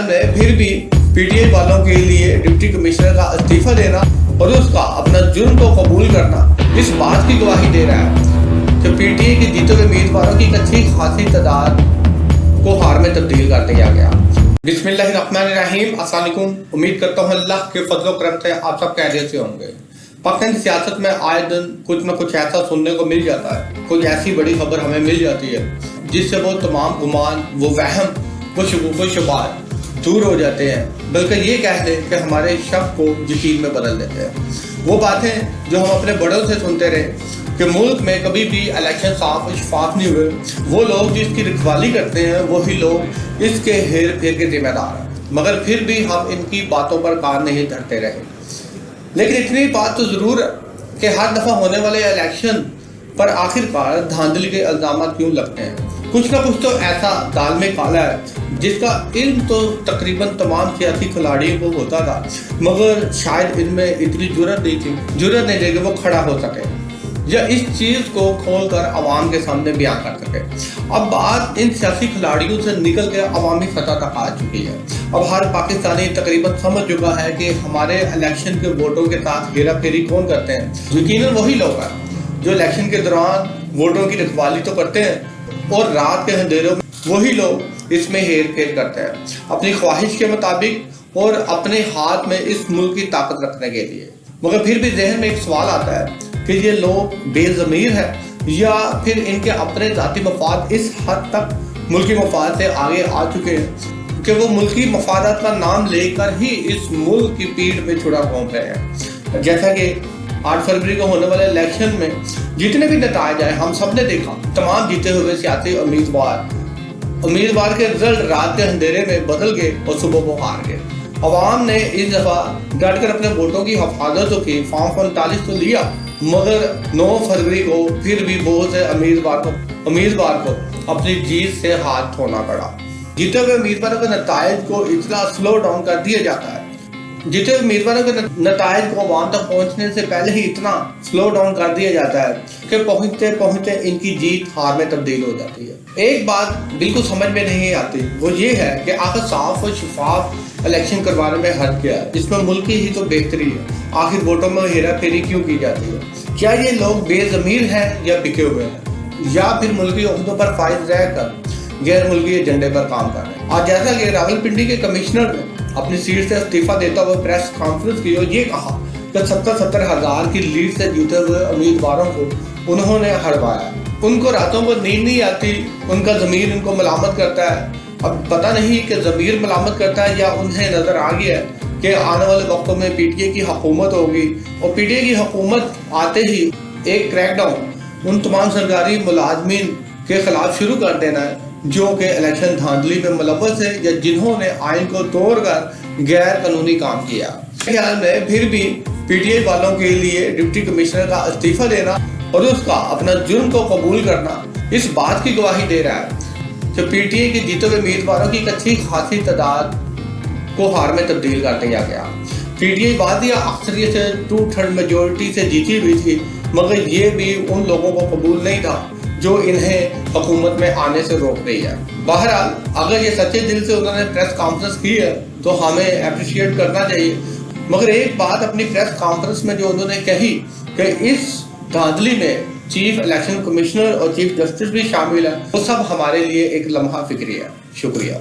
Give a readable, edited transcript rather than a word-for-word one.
में फिर भी पीटीआई वालों के लिए डिप्टी कमिश्नर का इस्तीफा देना और उसका अपना जुर्म को कबूल करना इस बात की गवाही दे रहा है कि पीटीआई के जीते हुए उम्मीदवारों की एक अच्छी खासी तादाद को हार में तब्दील कर दिया गया। बिस्मिल्लाहिर्रहमानिर्रहीम। अस्सलाम वालेकुम। उम्मीद करता हूँ अल्लाह के फजल व करम से आप सब खैरियत से होंगे। पाकिस्तान की सियासत में आए दिन कुछ न कुछ ऐसा सुनने को मिल जाता है, कोई ऐसी बड़ी खबर हमें मिल जाती है जिससे वो तमाम गुमान, वो वहम, वो शुबूह शुबात दूर हो जाते हैं, बल्कि ये कह दें कि हमारे शक को यकीन में बदल देते हैं। वो बातें जो हम अपने बड़ों से सुनते रहे कि मुल्क में कभी भी इलेक्शन साफ और शफाफ नहीं हुए, वो लोग जिसकी रखवाली करते हैं वही लोग इसके हेर फेर के जिम्मेदार हैं, मगर फिर भी हम इनकी बातों पर कान नहीं धरते रहे। लेकिन इतनी बात तो ज़रूर है कि हर दफ़ा होने वाले इलेक्शन पर आखिरकार धांधली के इल्ज़ाम क्यों लगते हैं। कुछ ना कुछ तो ऐसा दाल में काला है जिसका इल्म तो तकरीबन तमाम सियासी खिलाड़ियों को होता था, मगर शायद इनमें इतनी जुर्रत नहीं थी कि वो खड़ा हो सके या इस चीज़ को खोल कर आवाम के सामने बयान कर सके। अब बात इन सियासी खिलाड़ियों से निकल के अवामी सतह तक आ चुकी है। अब हर पाकिस्तानी तकरीबन समझ चुका है कि हमारे इलेक्शन के वोटों के साथ हेरा फेरी कौन करते हैं। यकीनन वही लोग हैं जो इलेक्शन के दौरान वोटों की रखवाली तो करते हैं और रात के अंधेरों में वही लोग इसमें हेर फेर करते हैं अपनी ख्वाहिश के मुताबिक और अपने हाथ में इस मुल्क की ताकत रखने के लिए। मगर फिर भी जहन में एक सवाल आता है कि ये लोग बेज़मीर है या फिर इनके अपने ज़ाती मफाद इस हद तक मुल्की मफाद से आगे आ चुके हैं कि वो मुल्की मफादात का नाम लेकर ही इस मुल्क की पीठ में छुरा घोंप रहे हैं। जैसा कि 8 फरवरी को होने वाले इलेक्शन में जितने भी नतायज आए, हम सब ने देखा तमाम जीते हुए सियासी उम्मीदवार के रिजल्ट रात के अंधेरे में बदल गए और सुबह वो हार गए। अवाम ने इस दफ़ा डट कर अपने वोटों की हिफाजत तो की, फॉर्म 45 तो लिया, मगर 9 फरवरी को फिर भी बहुत से उम्मीदवार को अपनी जीत से हाथ धोना पड़ा। जीते हुए उम्मीदवारों के नतायज को इतना स्लो डाउन कर दिया जाता है, जीते हुए उम्मीदवारों के नतायज को अवाम तक पहुंचने से पहले ही इतना स्लो डाउन कर दिया जाता है कि पहुंचते पहुंचते इनकी जीत हार में तब्दील हो जाती है। एक बात बिल्कुल समझ में नहीं आती, वो ये है कि आखिर साफ और शफाफ इलेक्शन करवाने में हद क्या है, इसमें मुल्क की ही तो बेहतरी है। आखिर वोटों में हेरा फेरी क्यों की जाती है? क्या ये लोग बेज़मीर हैं या बिके हुए हैं, या फिर मुल्की ओहदों पर फाइज रहकर गैर मुल्की एजेंडे पर काम कर रहे हैं? आज जैसा कि रावलपिंडी के कमिश्नर ने अपनी सीट से इस्तीफा देता हुआ प्रेस कॉन्फ्रेंस की और ये कहा कि 70 हज़ार की लीड से जीते हुए उम्मीदवारों को उन्होंने हरवाया। उनको रातों को नींद नहीं आती, उनका ज़मीर उनको मलामत करता है। अब पता नहीं कि ज़मीर मलामत करता है या उन्हें नज़र आ गया है कि आने वाले वक्तों में पीटीआई की हुकूमत होगी और पीटीआई की हुकूमत आते ही एक क्रैकडाउन उन तमाम सरकारी मुलाजमीन के खिलाफ शुरू कर देना है जो कि इलेक्शन धांधली में मुलव्वस है या जिन्होंने आइन को तोड़कर गैर कानूनी काम किया। ख्याल में फिर भी पीटीआई वालों के लिए डिप्टी कमिश्नर का इस्तीफा देना और उसका अपना जुर्म को कबूल करना इस बात की गवाही दे रहा है कि पीटीआई के जीते हुए उम्मीदवारों की एक अच्छी खासी तादाद को हार में तब्दील कर दिया गया। पीटीआई वादिया अक्सरियत से 2/3 मेजोरिटी से जीती हुई थी, मगर ये भी उन लोगों को कबूल नहीं था जो इन्हें हुकूमत में आने से रोक रही है। बहरहाल अगर ये सच्चे दिल से उन्होंने प्रेस कॉन्फ्रेंस की है तो हमें अप्रिशिएट करना चाहिए, मगर एक बात अपनी प्रेस कॉन्फ्रेंस में जो उन्होंने कही कि इस धांधली में चीफ इलेक्शन कमिश्नर और चीफ जस्टिस भी शामिल है, वो सब हमारे लिए एक लम्हा फिक्री है। शुक्रिया।